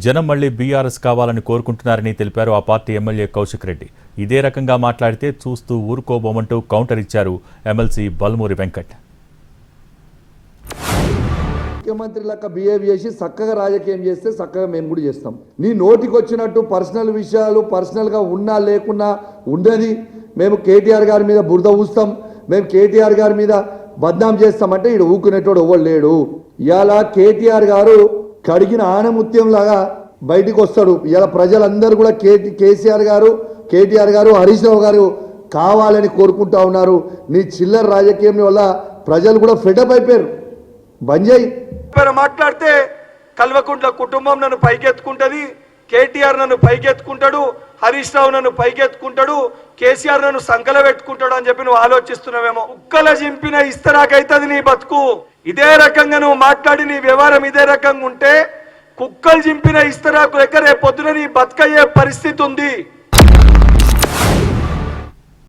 జనం మళ్లీ బీఆర్ఎస్ కావాలని కోరుకుంటున్నారని తెలిపారు ఆ పార్టీ ఎమ్మెల్యే కౌశిక్ రెడ్డి. ఇదే రకంగా మాట్లాడితే చూస్తూ ఊరుకోబోమంటూ కౌంటర్ ఇచ్చారు ఎమ్మెల్సీ బల్మూరి వెంకట్. ముఖ్యమంత్రి లెక్క బిహేవ్ చేసి చక్కగా రాజకీయం చేస్తే చక్కగా మేము కూడా చేస్తాం. నీ నోటికి వచ్చినట్టు పర్సనల్ విషయాలు పర్సనల్గా ఉన్నా లేకున్నా ఉండని మేము కేటీఆర్ గారి మీద బురద ఊస్తాం, మేము కేటీఆర్ గారి మీద బద్నాం చేస్తామంటే ఈడు ఊకునేటోడు ఎవ్వడు లేడు. ఇలా కేటీఆర్ గారు కడిగిన ఆనముత్యం లాగా బయటికి వస్తాడు. ఇలా ప్రజలందరూ కూడా కేటీఆర్ గారు హరీష్ రావు గారు కావాలని కోరుకుంటా ఉన్నారు. నీ చిల్లర రాజకీయం వల్ల ప్రజలు కూడా ఫెడప్ అయిపోయారు. బంద్ చేయి. మాట్లాడితే కల్వకుంట్ల కుటుంబం నన్ను పైకెత్తుకుంటది, కేటీఆర్ నన్ను పైకెత్తుకుంటాడు, హరీష్ రావు నన్ను పైకెత్తుకుంటాడు, కేసీఆర్ నన్ను సంకల పెట్టుకుంటాడు అని చెప్పి నువ్వు ఆలోచిస్తున్నావేమో. కుక్కల చింపిన ఇస్తరాకైతుంది నీ బతుకు. ఇదే రకంగా నువ్వు మాట్లాడి నీ వ్యవహారం ఇదే రకంగా ఉంటే కుక్కలు చింపిన ఇస్తరాకు లెక్క రేపు పొద్దున నీ బతుకయ్యే పరిస్థితి ఉంది.